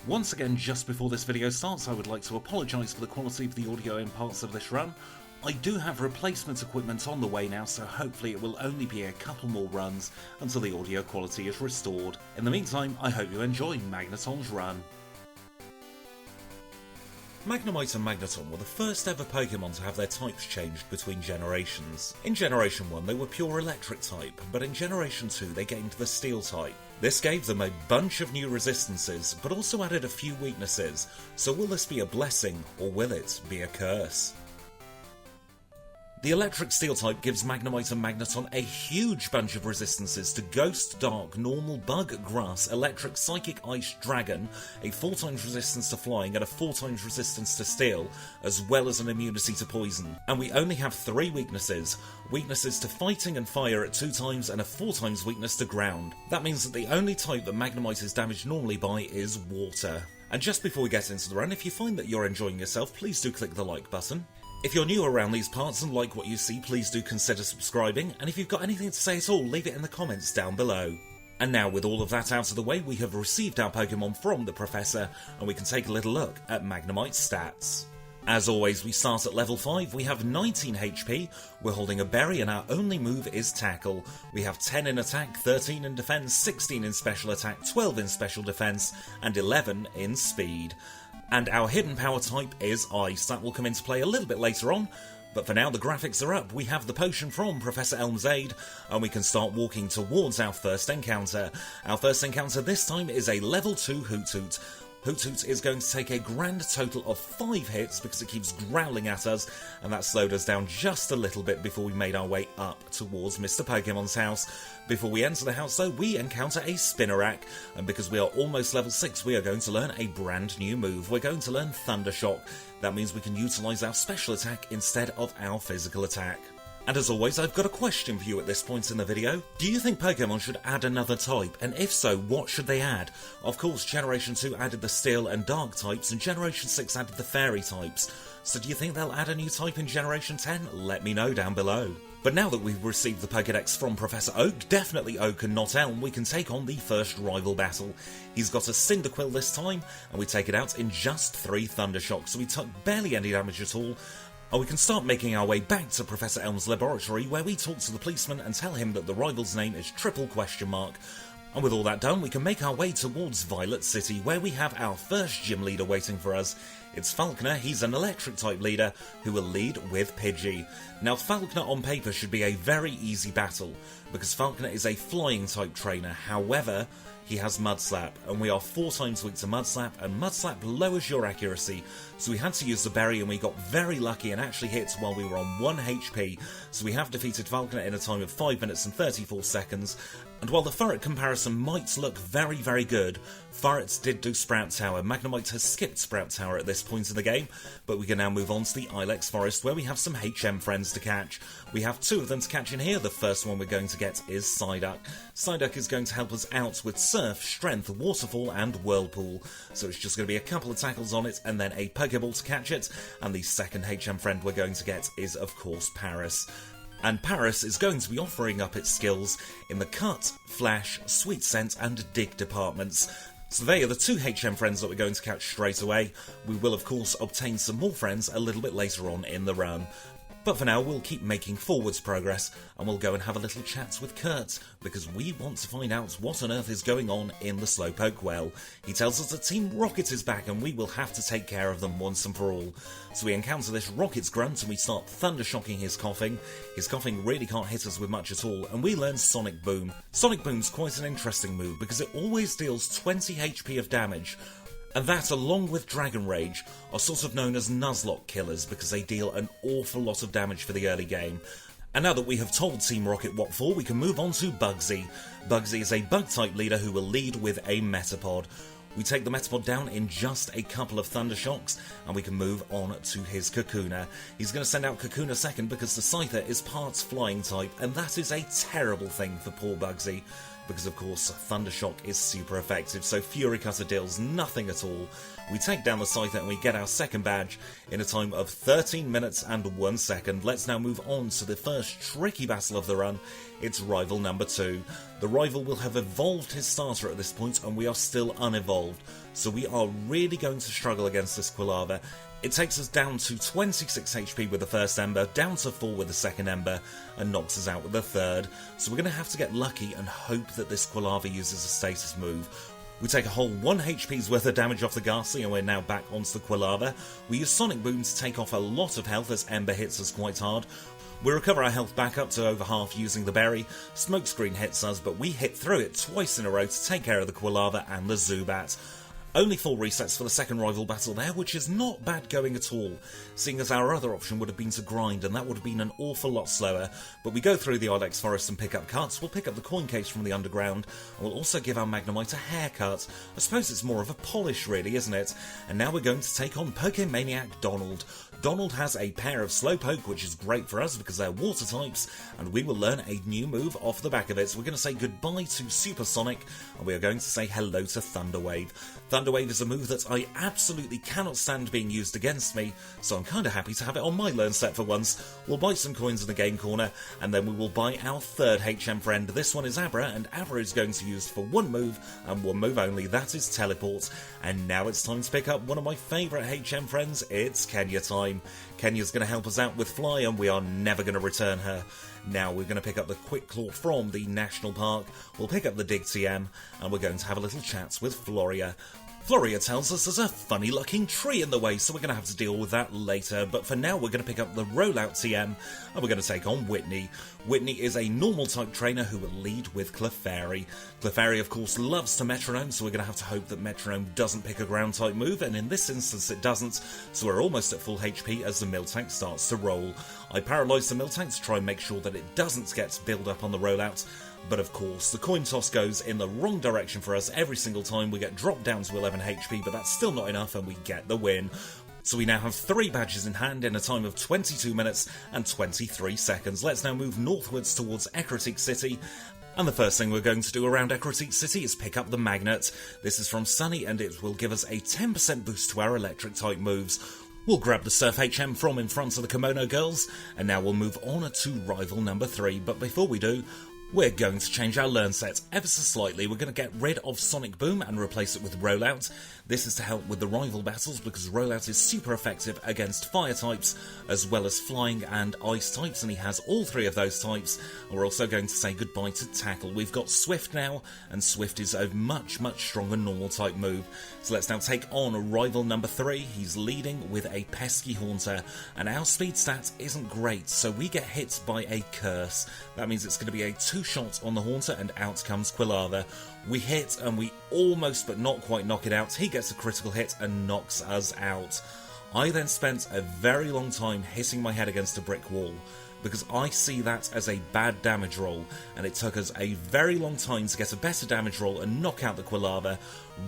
Once again, just before this video starts, I would like to apologise for the quality of the audio in parts of this run. I do have replacement equipment on the way now, so hopefully it will only be a couple more runs until the audio quality is restored. In the meantime, I hope you enjoy Magneton's run. Magnemite and Magneton were the first ever Pokemon to have their types changed between generations. In Generation 1 they were pure electric type, but in Generation 2 they gained the steel type. This gave them a bunch of new resistances, but also added a few weaknesses, so will this be a blessing or will it be a curse? The electric steel type gives Magnemite and Magneton a huge bunch of resistances to Ghost, Dark, Normal, Bug, Grass, Electric, Psychic, Ice, Dragon, a 4 times resistance to Flying and a 4 times resistance to Steel, as well as an immunity to Poison. And we only have 3 weaknesses. Weaknesses to Fighting and Fire at 2 times and a 4 times weakness to Ground. That means that the only type that Magnemite is damaged normally by is Water. And just before we get into the run, if you find that you're enjoying yourself, please do click the like button. If you're new around these parts and like what you see, please do consider subscribing, and if you've got anything to say at all, leave it in the comments down below. And now, with all of that out of the way, we have received our Pokemon from the Professor, and we can take a little look at Magnemite's stats. As always, we start at level 5, we have 19 HP, we're holding a berry and our only move is Tackle. We have 10 in attack, 13 in defense, 16 in special attack, 12 in special defense, and 11 in speed. And our hidden power type is Ice. That will come into play a little bit later on, but for now the graphics are up. We have the potion from Professor Elm's aid, and we can start walking towards our first encounter. Our first encounter this time is a level 2 Hoot-Toot. Hoot-Toot is going to take a grand total of 5 hits because it keeps growling at us, and that slowed us down just a little bit before we made our way up towards Mr. Pokemon's house. Before we enter the house though, we encounter a Spinarak, and because we are almost level 6, we are going to learn a brand new move. We're going to learn Thunder Shock. That means we can utilise our special attack instead of our physical attack. And as always, I've got a question for you at this point in the video. Do you think Pokemon should add another type? And if so, what should they add? Of course, Generation 2 added the Steel and Dark types, and Generation 6 added the Fairy types. So do you think they'll add a new type in Generation 10? Let me know down below. But now that we've received the Pokédex from Professor Oak, definitely Oak and not Elm, we can take on the first rival battle. He's got a Cyndaquil this time, and we take it out in just 3 Thunder Shocks, so we took barely any damage at all. And we can start making our way back to Professor Elm's laboratory, where we talk to the policeman and tell him that the rival's name is Triple Question Mark. And with all that done, we can make our way towards Violet City, where we have our first gym leader waiting for us. It's Falconer. He's an electric type leader who will lead with Pidgey. Now Falconer on paper should be a very easy battle, because Falconer is a flying type trainer. However, he has Mud Slap, and we are 4 times weak to Mud Slap, and Mud Slap lowers your accuracy, so we had to use the berry and we got very lucky and actually hit while we were on 1 HP, so we have defeated Falconer in a time of 5 minutes and 34 seconds, and while the Furret comparison might look very, very good, Furret did do Sprout Tower. Magnemite has skipped Sprout Tower at this point in the game, but we can now move on to the Ilex Forest, where we have some HM friends to catch. We have 2 of them to catch in here. The first one we're going to get is Psyduck. Psyduck is going to help us out with Surf, Strength, Waterfall and Whirlpool, so it's just going to be a couple of tackles on it and then a Pokeball to catch it, and the second HM friend we're going to get is of course Paris. And Paris is going to be offering up its skills in the Cut, Flash, Sweet Scent and Dig departments. So they are the 2 HM friends that we're going to catch straight away. We will of course obtain some more friends a little bit later on in the run. But for now, we'll keep making forwards progress, and we'll go and have a little chat with Kurt, because we want to find out what on earth is going on in the Slowpoke well. He tells us that Team Rocket is back, and we will have to take care of them once and for all. So we encounter this Rocket's grunt, and we start Thunder Shocking his coughing. His coughing really can't hit us with much at all, and we learn Sonic Boom. Sonic Boom's quite an interesting move, because it always deals 20 HP of damage, and that, along with Dragon Rage, are sort of known as Nuzlocke killers because they deal an awful lot of damage for the early game. And now that we have told Team Rocket what for, we can move on to Bugsy. Bugsy is a Bug-type leader who will lead with a Metapod. We take the Metapod down in just a couple of Thunder Shocks, and we can move on to his Kakuna. He's going to send out Kakuna second because the Scyther is parts Flying type, and that is a terrible thing for poor Bugsy, because of course Thunder Shock is super effective, so Fury Cutter deals nothing at all. We take down the Scyther and we get our second badge in a time of 13 minutes and 1 second. Let's now move on to the first tricky battle of the run. It's rival number 2. The rival will have evolved his starter at this point, and we are still unevolved. so we are really going to struggle against this Quilava. It takes us down to 26 HP with the first Ember, down to 4 with the second Ember, and knocks us out with the third. So we're going to have to get lucky and hope that this Quilava uses a status move. We take a whole 1 HP's worth of damage off the Ghastly and we're now back onto the Quilava. We use Sonic Boom to take off a lot of health as Ember hits us quite hard. We recover our health back up to over half using the berry. Smokescreen hits us, but we hit through it twice in a row to take care of the Quilava and the Zubat. Only 4 resets for the second rival battle there, which is not bad going at all, seeing as our other option would have been to grind, and that would have been an awful lot slower. But we go through the Ilex Forest and pick up cuts, we'll pick up the coin case from the underground, and we'll also give our Magnemite a haircut. I suppose it's more of a polish really, isn't it? And now we're going to take on Pokemaniac Donald. Donald has a pair of Slowpoke, which is great for us because they're water types, and we will learn a new move off the back of it. So we're going to say goodbye to Supersonic, and we are going to say hello to Thunderwave. Thunderwave is a move that I absolutely cannot stand being used against me, so I'm kind of happy to have it on my learn set for once. We'll buy some coins in the game corner, and then we will buy our third HM friend. This one is Abra, and Abra is going to use for one move, and one move only, that is Teleport. And now it's time to pick up one of my favourite HM friends, it's Kenya time. Kenya's going to help us out with Fly, and we are never going to return her. Now we're going to pick up the Quick Claw from the National Park, we'll pick up the Dig TM, and we're going to have a little chat with Floria. Floria tells us there's a funny looking tree in the way, so we're going to have to deal with that later, but for now we're going to pick up the Rollout TM, and we're going to take on Whitney. Whitney is a normal type trainer who will lead with Clefairy. Clefairy of course loves to Metronome, so we're going to have to hope that Metronome doesn't pick a ground type move, and in this instance it doesn't, so we're almost at full HP as the Miltank starts to roll. I paralyse the Miltank to try and make sure that it doesn't get build up on the Rollout. But of course, the coin toss goes in the wrong direction for us every single time. We get dropped down to 11 HP, but that's still not enough and we get the win. So we now have 3 badges in hand in a time of 22 minutes and 23 seconds. Let's now move northwards towards Ecruteak City. And the first thing we're going to do around Ecruteak City is pick up the Magnet. This is from Sunny and it will give us a 10% boost to our electric type moves. We'll grab the Surf HM from in front of the Kimono Girls, and now we'll move on to rival number 3. But before we do, we're going to change our learn set ever so slightly. We're going to get rid of Sonic Boom and replace it with Rollout. This is to help with the rival battles because Rollout is super effective against fire types as well as flying and ice types, and he has all 3 of those types. And we're also going to say goodbye to Tackle. We've got Swift now, and Swift is a much stronger normal type move. So let's now take on rival number 3. He's leading with a pesky Haunter, and our speed stat isn't great, so we get hit by a Curse. That means it's going to be a 2-shot on the Haunter, and out comes Quilava. We hit, and we almost but not quite knock it out. He gets a critical hit and knocks us out. I then spent a very long time hitting my head against a brick wall, because I see that as a bad damage roll, and it took us a very long time to get a better damage roll and knock out the Quilava.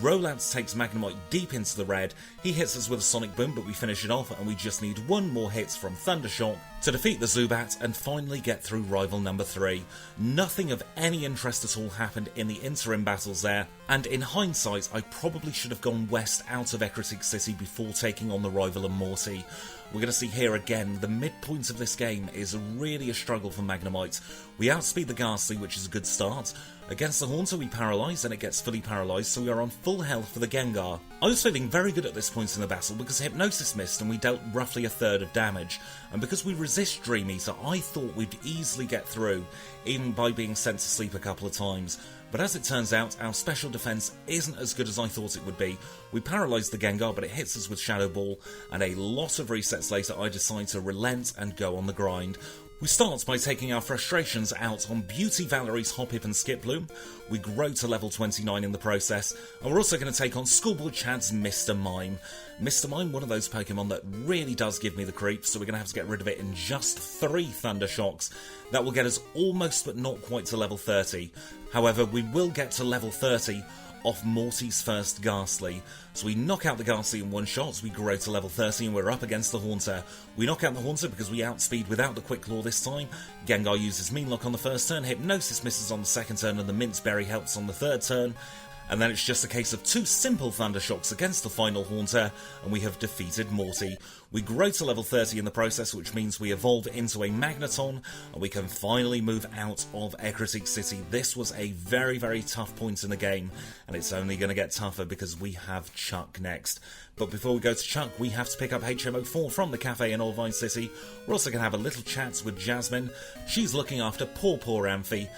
Rollout takes Magnemite deep into the red, he hits us with a Sonic Boom, but we finish it off, and we just need 1 more hit from Thundershock to defeat the Zubat and finally get through rival number 3. Nothing of any interest at all happened in the interim battles there, and in hindsight I probably should have gone west out of Ecruteak City before taking on the rival and Morty. We're going to see here again, the midpoint of this game is really a struggle for Magnemite. We outspeed the Ghastly, which is a good start. Against the Haunter we paralyse and it gets fully paralysed, so we are on full health for the Gengar. I was feeling very good at this point in the battle because Hypnosis missed and we dealt roughly 1/3 of damage, and because we resist Dream Eater I thought we'd easily get through, even by being sent to sleep a couple of times. But as it turns out, our special defence isn't as good as I thought it would be. We paralyse the Gengar, but it hits us with Shadow Ball, and a lot of resets later I decide to relent and go on the grind. We start by taking our frustrations out on Beauty Valerie's Hoppip and Skiploom. We grow to level 29 in the process, and we're also going to take on Schoolboy Chad's Mr. Mime. Mr. Mime, one of those Pokemon that really does give me the creeps, so we're going to have to get rid of it in just 3 Thunder Shocks. That will get us almost but not quite to level 30. However, we will get to level 30 off Morty's first Ghastly. So we knock out the Ghastly in 1 shot, we grow to level 30 and we're up against the Haunter. We knock out the Haunter because we outspeed without the Quick Claw this time. Gengar uses Mean Lock on the first turn, Hypnosis misses on the second turn, and the Mince Berry helps on the third turn. and then it's just a case of 2 simple Thunder Shocks against the final Haunter, and we have defeated Morty. We grow to level 30 in the process, which means we evolve into a Magneton, and we can finally move out of Ecruteak City. This was a very, very tough point in the game, and it's only going to get tougher because we have Chuck next. But before we go to Chuck, we have to pick up HMO4 from the cafe in Allvine City. We're also going to have a little chat with Jasmine. She's looking after poor Amphi,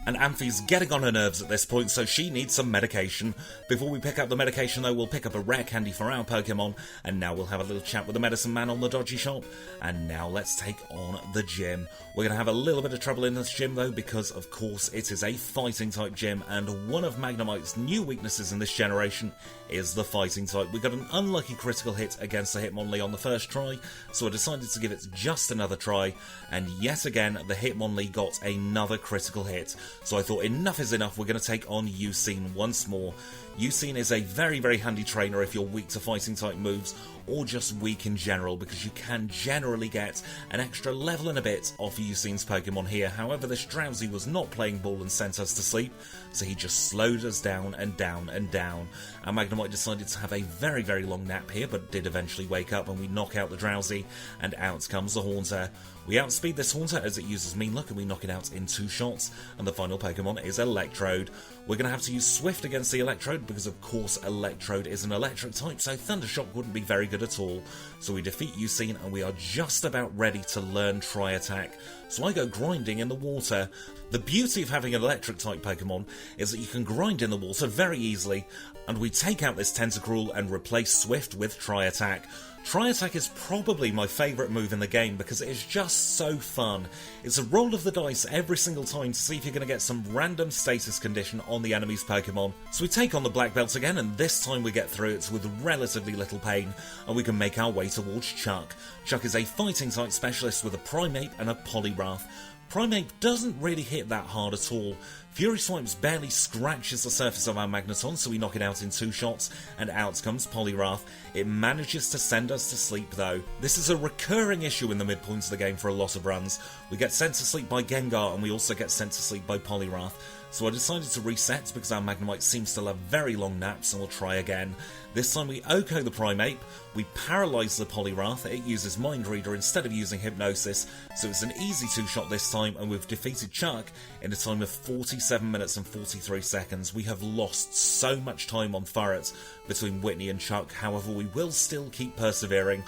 and Amphi's getting on her nerves at this point, so she needs some medication. Before we pick up the medication, though, we'll pick up a rare candy for our Pokemon, and now we'll have a little chat with the medicine man on the dodgy shop. And now let's take on the gym. We're going to have a little bit of trouble in this gym, though, because, of course, it is a fighting-type gym, and one of Magnemite's new weaknesses in this generation is the fighting type. We got an unlucky critical hit against the Hitmonlee on the first try, so I decided to give it just another try, and yet again, the Hitmonlee got another critical hit. So I thought enough is enough, we're going to take on Ucine once more. Ucine is a very, very handy trainer if you're weak to fighting type moves, or just weak in general, because you can generally get an extra level and a bit off Ucine's Pokemon here. However, this Drowsy was not playing ball and sent us to sleep, so he just slowed us down and down and down. Our Magnemite decided to have a very, very long nap here, but did eventually wake up, and we knock out the Drowsy, and out comes the Haunter. We outspeed this Haunter as it uses Mean Look, and we knock it out in 2 shots, and the final Pokemon is Electrode. We're going to have to use Swift against the Electrode, because of course Electrode is an electric type, so Thunder Shock wouldn't be very good at all. So we defeat Ucine, and we are just about ready to learn Tri-Attack. So I go grinding in the water. The beauty of having an electric type Pokemon is that you can grind in the water very easily, and we take out this Tentacruel and replace Swift with Tri-Attack. Tri-Attack is probably my favourite move in the game because it is just so fun. It's a roll of the dice every single time to see if you're going to get some random status condition on the enemy's Pokemon. So we take on the Black Belt again, and this time we get through it with relatively little pain, and we can make our way towards Chuck. Chuck is a fighting type specialist with a Primeape and a Poliwrath. Primeape doesn't really hit that hard at all. Fury Swipes barely scratches the surface of our Magneton, so we knock it out in 2 shots, and out comes Poliwrath. It manages to send us to sleep though. This is a recurring issue in the midpoints of the game for a lot of runs. We get sent to sleep by Gengar, and we also get sent to sleep by Poliwrath. So I decided to reset because our Magnemite seems to have very long naps, and we'll try again. This time we OHKO the Primeape, we paralyse the Poliwrath, it uses Mind Reader instead of using Hypnosis, so it's an easy 2-shot this time, and we've defeated Chuck in a time of 47 minutes and 43 seconds. We have lost so much time on Furret between Whitney and Chuck, however we will still keep persevering.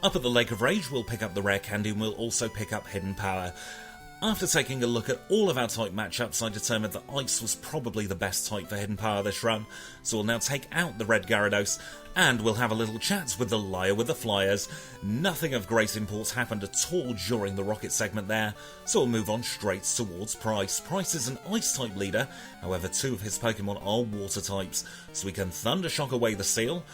Up at the Lake of Rage we'll pick up the Rare Candy, and we'll also pick up Hidden Power. After taking a look at all of our type matchups, I determined that Ice was probably the best type for Hidden Power this run, so we'll now take out the Red Gyarados, and we'll have a little chat with the Liar with the Flyers. Nothing of great import happened at all during the Rocket segment there, so we'll move on straight towards Price. Price is an Ice-type leader, however 2 of his Pokemon are Water types, so we can Thunder Shock away the Seal.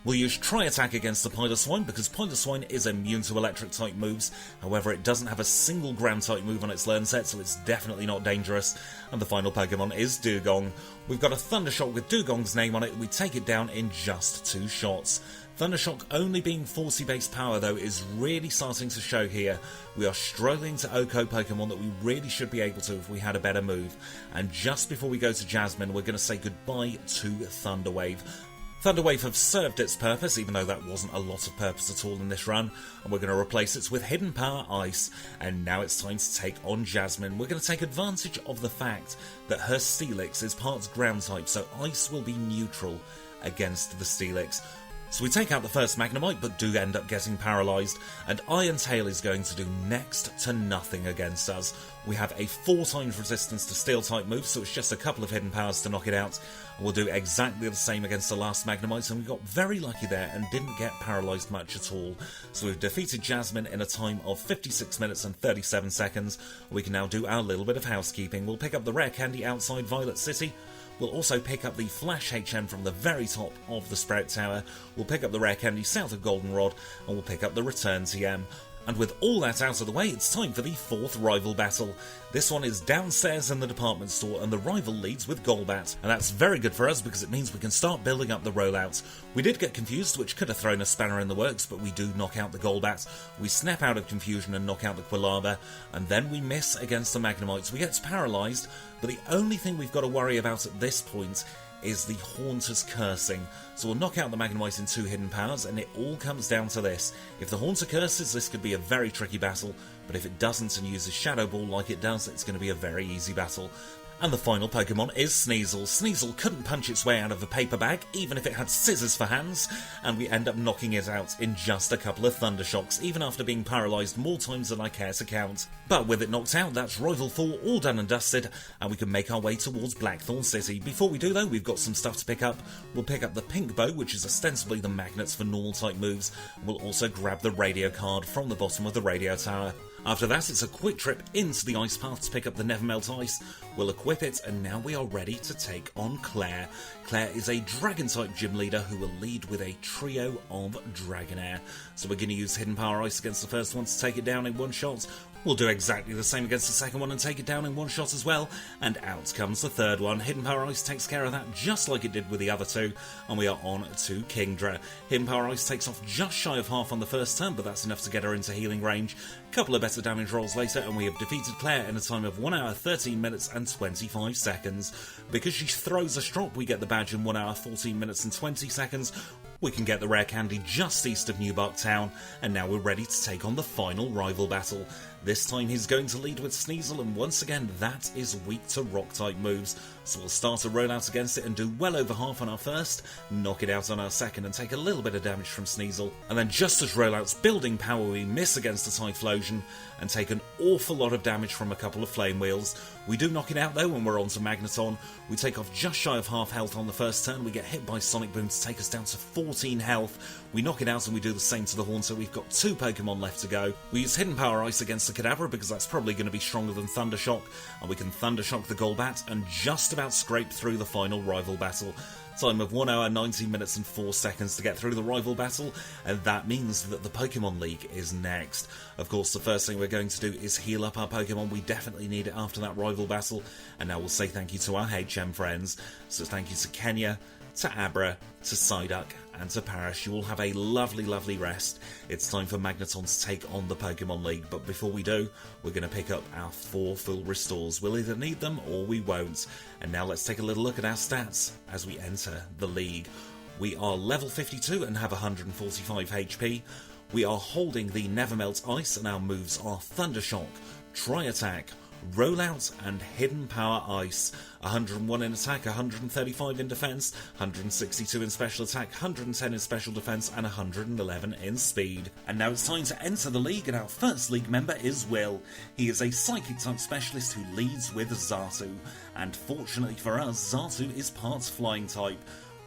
We'll use Tri-Attack against the Piloswine because Piloswine is immune to electric-type moves, however it doesn't have a single ground-type move on its learn set, so it's definitely not dangerous. And the final Pokemon is Dugong. We've got a Thunder Shock with Dugong's name on it, we take it down in just 2 shots. Thunder Shock only being 40 base power though is really starting to show here. We are struggling to OHKO Pokemon that we really should be able to if we had a better move. And just before we go to Jasmine, we're going to say goodbye to Thunder Wave. Thunder Wave have served its purpose, even though that wasn't a lot of purpose at all in this run, and we're going to replace it with Hidden Power Ice, and now it's time to take on Jasmine. We're going to take advantage of the fact that her Steelix is part ground type, so Ice will be neutral against the Steelix. So we take out the first Magnemite, but do end up getting paralysed, and Iron Tail is going to do next to nothing against us. We have a 4 times resistance to Steel-type moves, so it's just a couple of hidden powers to knock it out. We'll do exactly the same against the last Magnemite, and we got very lucky there and didn't get paralysed much at all. So we've defeated Jasmine in a time of 56 minutes and 37 seconds. We can now do our little bit of housekeeping. We'll pick up the Rare Candy outside Violet City. We'll also pick up the Flash HM from the very top of the Sprout Tower. We'll pick up the Rare Candy south of Goldenrod, and we'll pick up the Return TM. And with all that out of the way, it's time for the 4th rival battle. This one is downstairs in the department store, and the rival leads with Golbat. And that's very good for us because it means we can start building up the rollouts. We did get confused, which could have thrown a spanner in the works, but we do knock out the Golbat. We snap out of confusion and knock out the Quilava, and then we miss against the Magnemites. We get paralysed, but the only thing we've got to worry about at this point is the Haunter's Cursing. So we'll knock out the Magnemite in 2 hidden powers, and it all comes down to this. If the Haunter curses, this could be a very tricky battle, but if it doesn't and uses Shadow Ball like it does, it's going to be a very easy battle. And the final Pokemon is Sneasel. Sneasel couldn't punch its way out of the paper bag, even if it had scissors for hands, and we end up knocking it out in just a couple of Thunder Shocks, even after being paralysed more times than I care to count. But with it knocked out, that's Rival 4 all done and dusted, and we can make our way towards Blackthorn City. Before we do though, we've got some stuff to pick up. We'll pick up the Pink Bow, which is ostensibly the magnets for normal type moves, and we'll also grab the radio card from the bottom of the radio tower. After that, it's a quick trip into the Ice Path to pick up the Nevermelt Ice. We'll equip it, and now we are ready to take on Claire. Claire is a Dragon-type gym leader who will lead with a trio of Dragonair. So we're going to use Hidden Power Ice against the first one to take it down in one shot. We'll do exactly the same against the second one and take it down in one shot as well. And out comes the third one. Hidden Power Ice takes care of that just like it did with the other two. And we are on to Kingdra. Hidden Power Ice takes off just shy of half on the first turn, but that's enough to get her into healing range. A couple of better damage rolls later, and we have defeated Claire in a time of 1 hour, 13 minutes and 25 seconds. Because she throws a strop, we get the badge in 1 hour, 14 minutes and 20 seconds. We can get the rare candy just east of Newbark Town, and now we're ready to take on the final rival battle. This time he's going to lead with Sneasel, and once again that is weak to rock-type moves. So we'll start a rollout against it and do well over half on our first, knock it out on our second and take a little bit of damage from Sneasel. And then just as rollout's building power, we miss against the Typhlosion and take an awful lot of damage from a couple of Flame Wheels. We do knock it out though when we're on to Magneton. We take off just shy of half health on the first turn. We get hit by Sonic Boom to take us down to 14 health. We knock it out and we do the same to the Haunter. We've got 2 Pokemon left to go. We use Hidden Power Ice against the Kadabra because that's probably going to be stronger than Thunder Shock, and we can Thunder Shock the Golbat and just about scrape through the final rival battle. Time of 1 hour, 19 minutes and 4 seconds to get through the rival battle, and that means that the Pokemon League is next. Of course, the first thing we're going to do is heal up our Pokemon. We definitely need it after that rival battle, and now we'll say thank you to our HM friends. So thank you to Kenya, to Abra, to Psyduck, and to Parrish. You all have a lovely, lovely rest. It's time for Magneton to take on the Pokemon League, but before we do, we're going to pick up our 4 full restores. We'll either need them or we won't. And now let's take a little look at our stats as we enter the League. We are level 52 and have 145 HP. We are holding the Nevermelt Ice, and our moves are Thunder Shock, Tri-Attack, Rollout and Hidden Power Ice. 101 in attack, 135 in defense, 162 in special attack, 110 in special defense, and 111 in speed. And now it's time to enter the league, and our first league member is Will. He is a psychic type specialist who leads with Xatu, and fortunately for us, Xatu is part flying type.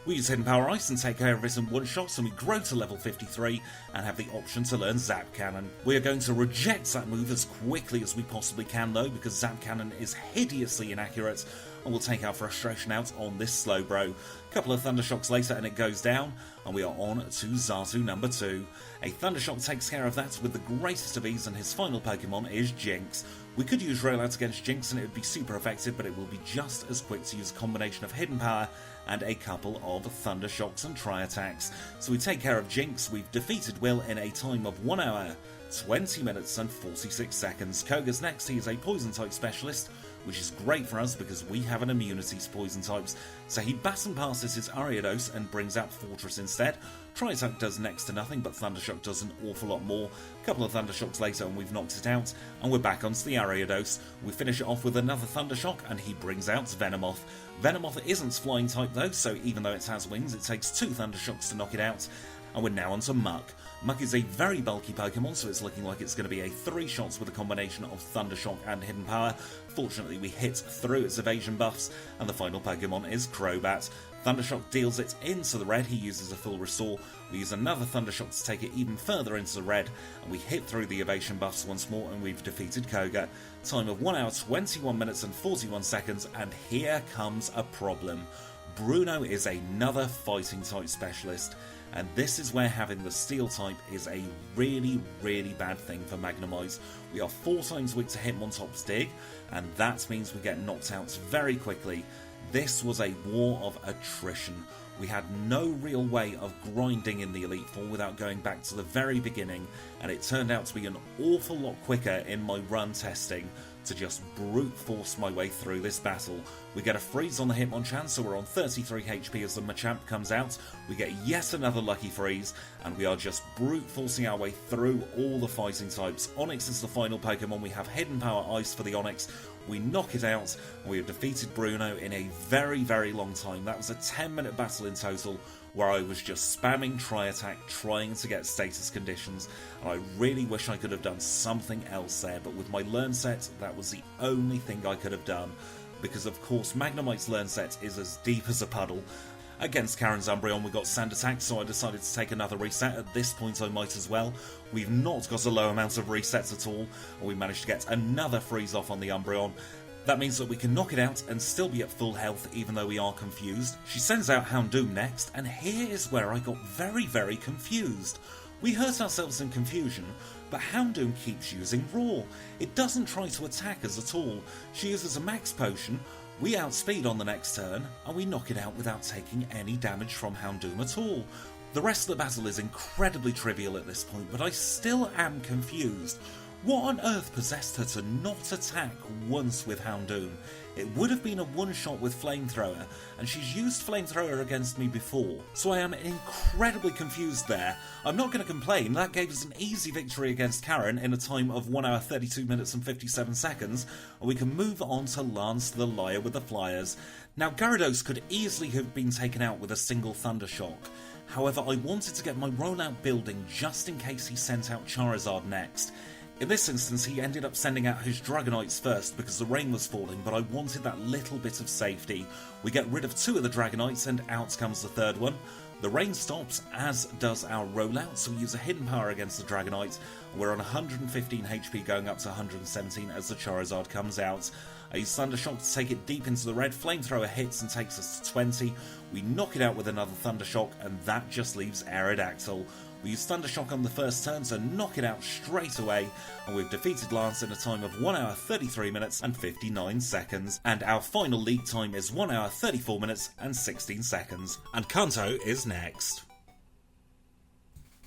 We use Hidden Power Ice and take care of it in one shot, and we grow to level 53 and have the option to learn Zap Cannon. We are going to reject that move as quickly as we possibly can though, because Zap Cannon is hideously inaccurate, and we'll take our frustration out on this Slowbro. A couple of Thunder Shocks later and it goes down, and we are on to Xatu number 2. A Thunder Shock takes care of that with the greatest of ease, and his final Pokemon is Jinx. We could use Rollout against Jinx and it would be super effective, but it will be just as quick to use a combination of Hidden Power and a couple of Thunder Shocks and Tri-Attacks. So we take care of Jinx. We've defeated Will in a time of 1 hour, 20 minutes and 46 seconds. Koga's next. He is a Poison type specialist, which is great for us because we have an immunity to poison types. So he baton passes his Ariados and brings out Fortress instead. Tri-Attack does next to nothing, but Thunder Shock does an awful lot more. A couple of Thunder Shocks later and we've knocked it out, and we're back onto the Ariados. We finish it off with another Thunder Shock, and he brings out Venomoth. Venomoth isn't flying type though, so even though it has wings, it takes 2 Thunder Shocks to knock it out. And we're now onto Muck. Muck is a very bulky Pokemon, so it's looking like it's going to be a 3 shots with a combination of Thunder Shock and Hidden Power. Fortunately, we hit through its evasion buffs, and the final Pokemon is Crobat. Thunder Shock deals it into the red. He uses a full restore. We use another Thunder Shock to take it even further into the red, and we hit through the evasion buffs once more, and we've defeated Koga. Time of 1 hour, 21 minutes and 41 seconds, and here comes a problem. Bruno is another fighting type specialist, and this is where having the steel type is a really, really bad thing for Magnemite. We are 4 times weak to Hitmontop's Dig, and that means we get knocked out very quickly. This was a war of attrition. We had no real way of grinding in the Elite Four without going back to the very beginning, and it turned out to be an awful lot quicker in my run testing. to just brute force my way through this battle. We get a freeze on the Hitmonchan, so we're on 33 HP as the Machamp comes out. We get yet another lucky freeze, and we are just brute forcing our way through all the fighting types. Onix is the final Pokemon. We have Hidden Power Ice for the Onix. We knock it out, and we have defeated Bruno in a very, very long time. That was a 10-minute battle in total, where I was just spamming Tri-Attack, trying to get status conditions, and I really wish I could have done something else there, but with my Learn Set, that was the only thing I could have done, because of course Magnemite's Learn Set is as deep as a puddle. Against Karen's Umbreon we got Sand Attack, so I decided to take another reset. At this point I might as well. We've not got a low amount of resets at all, and we managed to get another freeze off on the Umbreon. That means that we can knock it out and still be at full health even though we are confused. She sends out Houndoom next, and here is where I got very, very confused. We hurt ourselves in confusion, but Houndoom keeps using Roar. It doesn't try to attack us at all. She uses a max potion, we outspeed on the next turn, and we knock it out without taking any damage from Houndoom at all. The rest of the battle is incredibly trivial at this point, but I still am confused. What on earth possessed her to not attack once with Houndoom? It would have been a one-shot with Flamethrower, and she's used Flamethrower against me before, so I am incredibly confused there. I'm not going to complain, that gave us an easy victory against Karen in a time of 1 hour 32 minutes and 57 seconds, and we can move on to Lance the Liar with the Flyers. Now Gyarados could easily have been taken out with a single Thundershock. However, I wanted to get my rollout building just in case he sent out Charizard next. In this instance, he ended up sending out his Dragonites first because the rain was falling, but I wanted that little bit of safety. We get rid of 2 of the Dragonites, and out comes the third one. The rain stops, as does our rollout, so we use a Hidden Power against the Dragonite, and we're on 115 HP going up to 117 as the Charizard comes out. I use Thundershock to take it deep into the red, Flamethrower hits and takes us to 20. We knock it out with another Thundershock, and that just leaves Aerodactyl. We use Thundershock on the first turn to knock it out straight away, and we've defeated Lance in a time of 1 hour 33 minutes and 59 seconds, and our final league time is 1 hour 34 minutes and 16 seconds. And Kanto is next.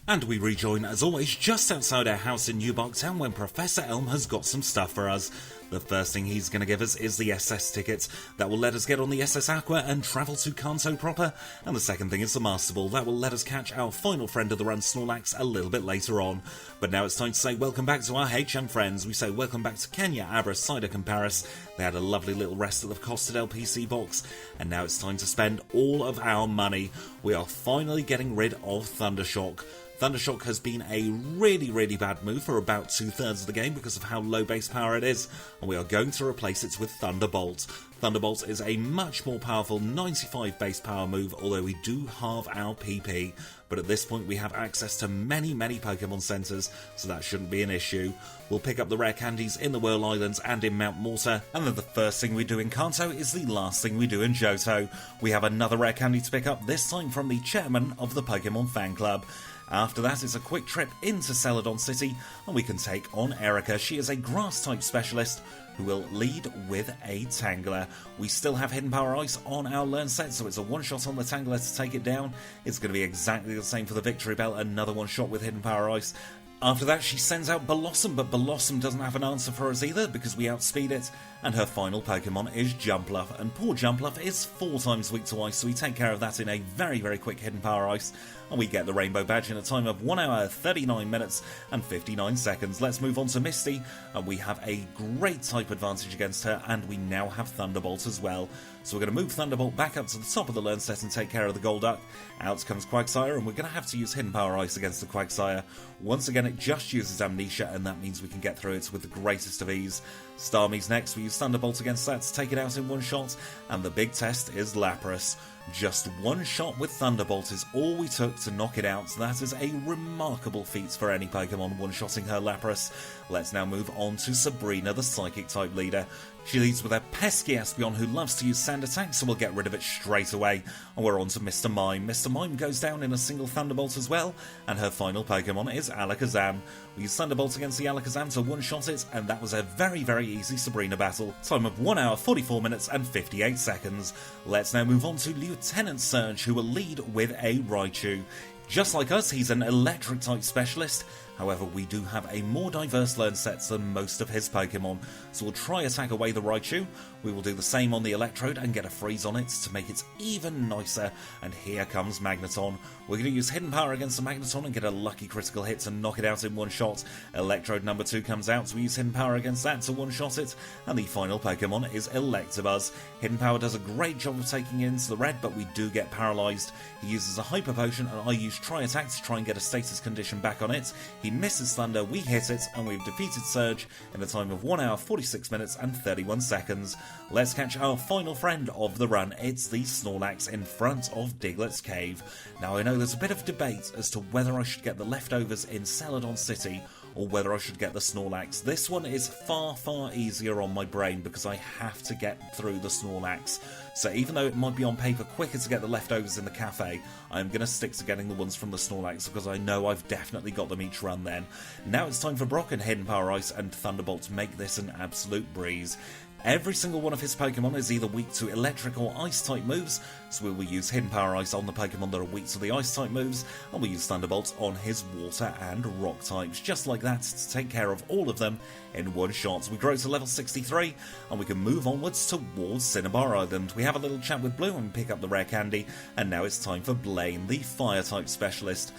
And we rejoin, as always, just outside our house in New Town when Professor Elm has got some stuff for us. The first thing he's going to give us is the SS ticket. That will let us get on the SS Aqua and travel to Kanto proper. And the second thing is the Master Ball. That will let us catch our final friend of the run, Snorlax, a little bit later on. But now it's time to say welcome back to our HM friends. We say welcome back to Kenya, Abra, Cider, and Paris. They had a lovely little rest at the Costed LPC box. And now it's time to spend all of our money. We are finally getting rid of Thundershock. Thundershock has been a really, really bad move for about 2/3 of the game because of how low base power it is, and we are going to replace it with Thunderbolt. Thunderbolt is a much more powerful 95 base power move, although we do halve our PP, but at this point we have access to many, many Pokemon Centres, so that shouldn't be an issue. We'll pick up the rare candies in the Whirl Islands and in Mount Mortar, and then the first thing we do in Kanto is the last thing we do in Johto. We have another rare candy to pick up, this time from the chairman of the Pokemon Fan Club. After that, it's a quick trip into Celadon City, and we can take on Erica. She is a Grass-type specialist who will lead with a Tangler. We still have Hidden Power Ice on our Learn set, so it's a one-shot on the Tangler to take it down. It's going to be exactly the same for the Victory Bell, another one-shot with Hidden Power Ice. After that, she sends out Blossom, but Blossom doesn't have an answer for us either because we outspeed it, and her final Pokemon is Jumpluff, and poor Jumpluff is 4 times weak to Ice, so we take care of that in a very, very quick Hidden Power Ice, and we get the Rainbow Badge in a time of 1 hour 39 minutes and 59 seconds. Let's move on to Misty, and we have a great type advantage against her, and we now have Thunderbolt as well. So we're going to move Thunderbolt back up to the top of the Learn set and take care of the Golduck. Out comes Quagsire, and we're going to have to use Hidden Power Ice against the Quagsire. Once again, it just uses Amnesia, and that means we can get through it with the greatest of ease. Starmie's next, we use Thunderbolt against that to take it out in one shot, and the big test is Lapras. Just one shot with Thunderbolt is all we took to knock it out. That is a remarkable feat for any Pokemon one-shotting her Lapras. Let's now move on to Sabrina, the Psychic-type leader. She leads with a pesky Espeon who loves to use Sand Attack, so we'll get rid of it straight away. And we're on to Mr. Mime. Mr. Mime goes down in a single Thunderbolt as well, and her final Pokemon is Alakazam. We use Thunderbolt against the Alakazam to one-shot it, and that was a very, very easy Sabrina battle. Time of 1 hour 44 minutes and 58 seconds. Let's now move on to Lieutenant Surge, who will lead with a Raichu. Just like us, he's an Electric-type specialist. However, we do have a more diverse learn sets than most of his Pokemon, so we'll try attack away the Raichu. We will do the same on the Electrode and get a freeze on it to make it even nicer, and here comes Magneton. We're going to use Hidden Power against the Magneton and get a lucky critical hit to knock it out in one shot. Electrode number 2 comes out, so we use Hidden Power against that to one-shot it, and the final Pokemon is Electabuzz. Hidden Power does a great job of taking it into the red, but we do get paralysed. He uses a Hyper Potion, and I use Tri-Attack to try and get a status condition back on it. He misses Thunder, we hit it, and we've defeated Surge in a time of 1 hour, 46 minutes and 31 seconds. Let's catch our final friend of the run. It's the Snorlax in front of Diglett's Cave. Now I know there's a bit of debate as to whether I should get the leftovers in Celadon City or whether I should get the Snorlax. This one is far, far easier on my brain because I have to get through the Snorlax. So even though it might be on paper quicker to get the leftovers in the cafe, I'm going to stick to getting the ones from the Snorlax because I know I've definitely got them each run then. Now it's time for Brock, and Hidden Power Ice and Thunderbolt to make this an absolute breeze. Every single one of his Pokemon is either weak to electric or ice type moves, so we will use Hidden Power Ice on the Pokemon that are weak to the ice type moves, and we'll use Thunderbolt on his water and rock types, just like that, to take care of all of them in one shot. We grow to level 63, and we can move onwards towards Cinnabar Island. We have a little chat with Blue and pick up the rare candy, and now it's time for Blaine, the fire type specialist.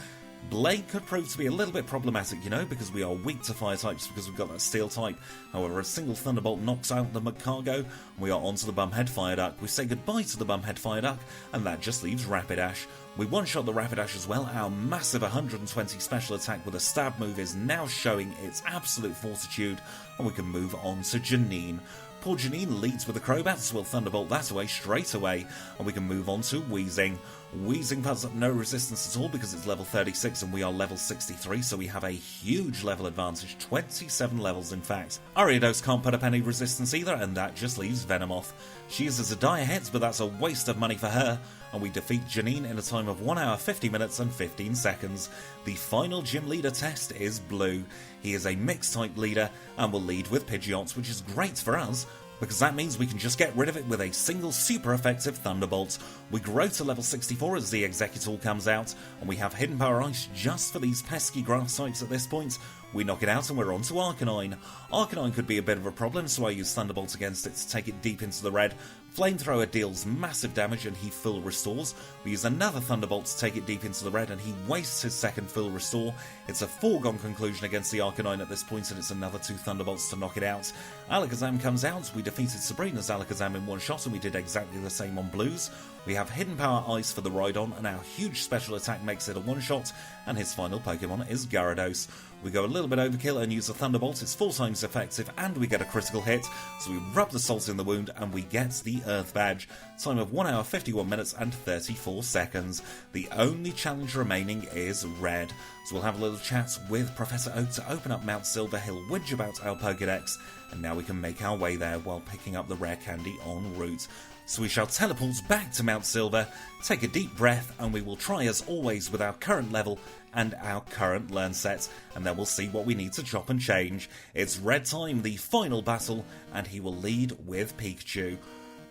Blaine could prove to be a little bit problematic, you know, because we are weak to fire types because we've got that steel type. However, a single Thunderbolt knocks out the Magcargo, and we are onto the Bumhead Fire Duck. We say goodbye to the Bumhead Fire Duck, and that just leaves Rapidash. We one-shot the Rapidash as well. Our massive 120 special attack with a stab move is now showing its absolute fortitude, and we can move on to Janine. Poor Janine leads with the Crobat, so we'll Thunderbolt that away straight away, and we can move on to Weezing. Weezing puts up no resistance at all because it's level 36 and we are level 63, so we have a huge level advantage, 27 levels in fact. Ariados can't put up any resistance either, and that just leaves Venomoth. She uses a Dire Hit, but that's a waste of money for her, and we defeat Janine in a time of 1 hour, 50 minutes and 15 seconds. The final gym leader test is Blue. He is a mixed type leader and will lead with Pidgeot, which is great for us, because that means we can just get rid of it with a single super effective Thunderbolt. We grow to level 64 as the Exeggutor comes out, and we have Hidden Power Ice just for these pesky grass types at this point. We knock it out and we're on to Arcanine. Arcanine could be a bit of a problem, so I use Thunderbolt against it to take it deep into the red. Flamethrower deals massive damage and he full restores. We use another Thunderbolt to take it deep into the red and he wastes his second full restore. It's a foregone conclusion against the Arcanine at this point, and it's another 2 Thunderbolts to knock it out. Alakazam comes out. We defeated Sabrina's Alakazam in one shot, and we did exactly the same on Blue's. We have Hidden Power Ice for the Rhydon, and our huge special attack makes it a one-shot, and his final Pokemon is Gyarados. We go a little bit overkill and use a Thunderbolt. It's 4 times effective, and we get a critical hit, so we rub the salt in the wound, and we get the Earth Badge. Time of 1 hour, 51 minutes and 34 seconds. The only challenge remaining is Red, so we'll have a little chat with Professor Oak to open up Mount Silver. He'll whinge about our Pokédex, and now we can make our way there while picking up the rare candy en route. So we shall teleport back to Mount Silver, take a deep breath, and we will try as always with our current level and our current learn set, and then we'll see what we need to chop and change. It's Red time, the final battle, and he will lead with Pikachu.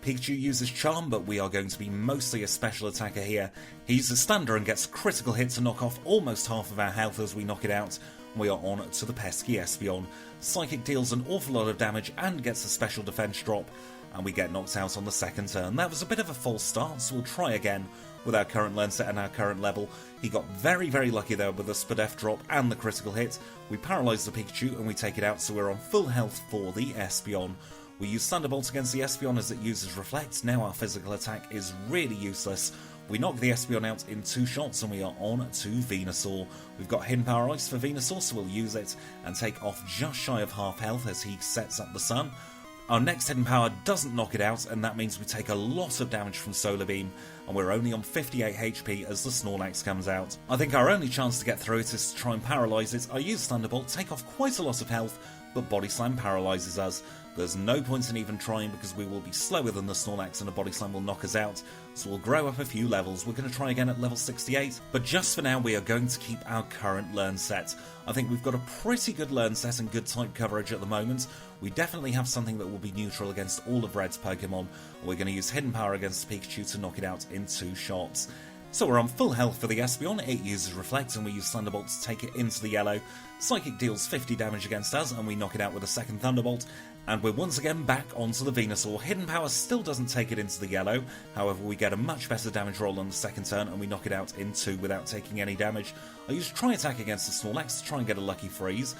Pikachu uses Charm, but we are going to be mostly a special attacker here. He uses Thunder and gets critical hit to knock off almost half of our health as we knock it out. We are on to the pesky Espeon. Psychic deals an awful lot of damage and gets a special defense drop, and we get knocked out on the second turn. That was a bit of a false start, so we'll try again with our current learn set and our current level. He got very, very lucky there with the Spadef drop and the critical hit. We paralyse the Pikachu and we take it out, so we're on full health for the Espeon. We use Thunderbolt against the Espeon as it uses Reflect. Now our physical attack is really useless. We knock the Espeon out in 2 shots and we are on to Venusaur. We've got Hidden Power Ice for Venusaur, so we'll use it and take off just shy of half health as he sets up the sun. Our next Hidden Power doesn't knock it out, and that means we take a lot of damage from Solar Beam, and we're only on 58 HP as the Snorlax comes out. I think our only chance to get through it is to try and paralyse it. I use Thunderbolt, take off quite a lot of health, but Body Slam paralyses us. There's no point in even trying because we will be slower than the Snorlax and a Body Slam will knock us out, so we'll grow up a few levels. We're going to try again at level 68, but just for now we are going to keep our current learn set. I think we've got a pretty good learn set and good type coverage at the moment. We definitely have something that will be neutral against all of Red's Pokemon. We're going to use Hidden Power against Pikachu to knock it out in 2 shots. So we're on full health for the Espeon, it uses Reflect and we use Thunderbolt to take it into the yellow. Psychic deals 50 damage against us and we knock it out with a second Thunderbolt. And we're once again back onto the Venusaur. Hidden Power still doesn't take it into the yellow, however we get a much better damage roll on the second turn and we knock it out in 2 without taking any damage. I use Tri-Attack against the Snorlax to try and get a lucky freeze,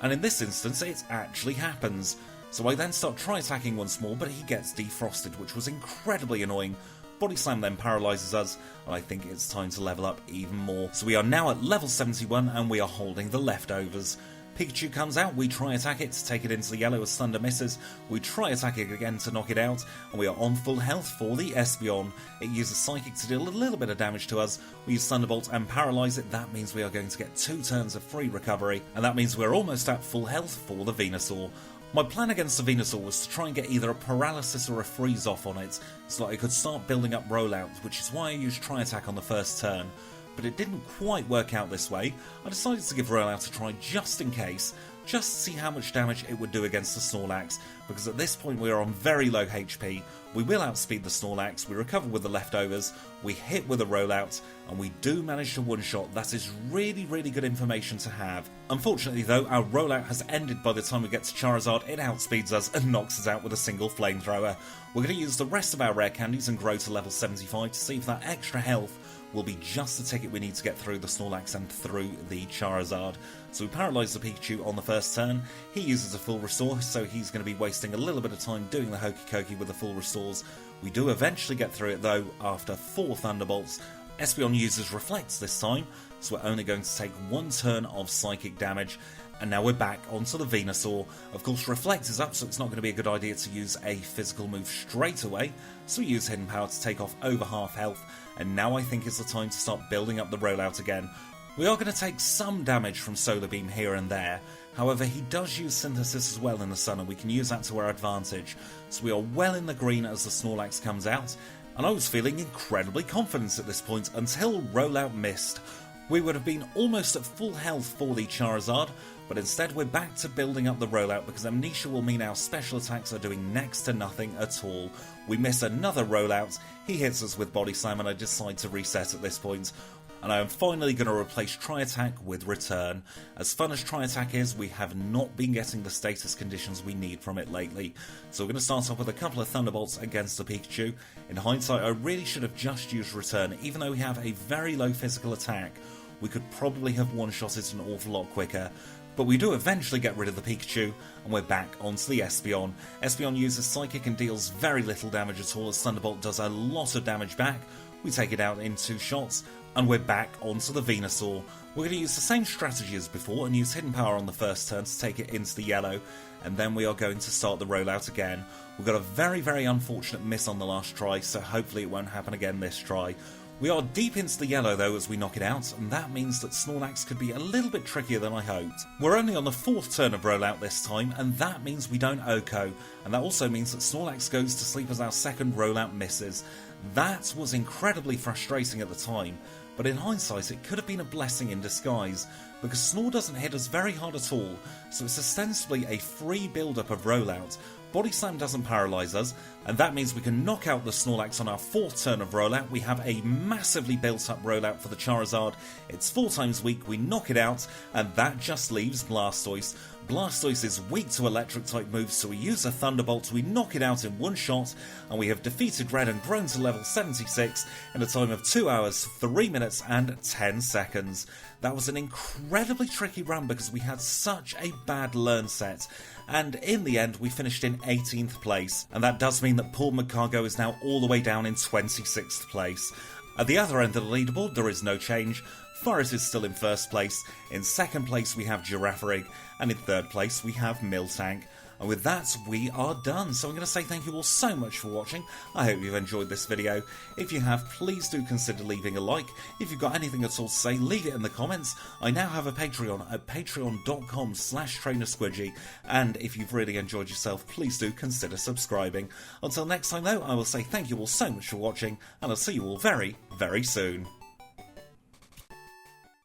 and in this instance it actually happens. So I then start Tri-Attacking once more, but he gets defrosted, which was incredibly annoying. Body Slam then paralyses us, and I think it's time to level up even more. So we are now at level 71 and we are holding the leftovers. Pikachu comes out, we Tri-Attack it to take it into the yellow as Thunder misses, we Tri-Attack it again to knock it out, and we are on full health for the Espeon. It uses Psychic to deal a little bit of damage to us, we use Thunderbolt and paralyse it. That means we are going to get 2 turns of free recovery, and that means we're almost at full health for the Venusaur. My plan against the Venusaur was to try and get either a paralysis or a freeze off on it, so that I could start building up rollouts, which is why I used Tri-Attack on the first turn. But it didn't quite work out this way. I decided to give Rollout a try just in case, just to see how much damage it would do against the Snorlax, because at this point we are on very low HP, we will outspeed the Snorlax, we recover with the leftovers, we hit with a Rollout, and we do manage to one-shot. That is really, really good information to have. Unfortunately though, our Rollout has ended by the time we get to Charizard. It outspeeds us and knocks us out with a single Flamethrower. We're going to use the rest of our rare candies and grow to level 75 to see if that extra health will be just the ticket we need to get through the Snorlax and through the Charizard. So we paralyse the Pikachu on the first turn. He uses a full restore, so he's going to be wasting a little bit of time doing the Hokey Cokey with the full restores. We do eventually get through it though after 4 Thunderbolts. Espeon uses Reflects this time, so we're only going to take 1 turn of psychic damage. And now we're back onto the Venusaur. Of course, Reflect is up, so it's not going to be a good idea to use a physical move straight away. So we use Hidden Power to take off over half health. And now I think is the time to start building up the rollout again. We are going to take some damage from Solar Beam here and there. However, he does use Synthesis as well in the sun, and we can use that to our advantage. So we are well in the green as the Snorlax comes out. And I was feeling incredibly confident at this point until Rollout missed. We would have been almost at full health for the Charizard, but instead we're back to building up the rollout because Amnesia will mean our special attacks are doing next to nothing at all. We miss another rollout, he hits us with Body Slam and I decide to reset at this point. And I am finally going to replace Tri-Attack with Return. As fun as Tri-Attack is, we have not been getting the status conditions we need from it lately. So we're going to start off with a couple of Thunderbolts against the Pikachu. In hindsight, I really should have just used Return. Even though we have a very low physical attack, we could probably have one-shot it an awful lot quicker. But we do eventually get rid of the Pikachu, and we're back onto the Espeon. Espeon uses Psychic and deals very little damage at all, as Thunderbolt does a lot of damage back. We take it out in 2 shots, and we're back onto the Venusaur. We're going to use the same strategy as before, and use Hidden Power on the first turn to take it into the yellow, and then we are going to start the rollout again. We've got a very, very unfortunate miss on the last try, so hopefully it won't happen again this try. We are deep into the yellow though as we knock it out, and that means that Snorlax could be a little bit trickier than I hoped. We're only on the 4th turn of rollout this time, and that means we don't OHKO, and that also means that Snorlax goes to sleep as our second rollout misses. That was incredibly frustrating at the time, but in hindsight it could have been a blessing in disguise, because Snore doesn't hit us very hard at all, so it's ostensibly a free build-up of rollout. Body Slam doesn't paralyse us, and that means we can knock out the Snorlax on our 4th turn of rollout. We have a massively built up rollout for the Charizard. It's 4 times weak, we knock it out, and that just leaves Blastoise. Blastoise is weak to electric type moves, so we use a Thunderbolt, we knock it out in 1 shot, and we have defeated Red and grown to level 76 in a time of 2 hours, 3 minutes and 10 seconds. That was an incredibly tricky run because we had such a bad learn set, and in the end we finished in 18th place, and that does mean that Paul McCargo is now all the way down in 26th place. At the other end of the leaderboard there is no change. Forest is still in 1st place, in 2nd place we have Girafarig, and in 3rd place we have Miltank. And with that, we are done. So I'm going to say thank you all so much for watching. I hope you've enjoyed this video. If you have, please do consider leaving a like. If you've got anything at all to say, leave it in the comments. I now have a Patreon at patreon.com/trainersquidgy. And if you've really enjoyed yourself, please do consider subscribing. Until next time though, I will say thank you all so much for watching, and I'll see you all very, very soon.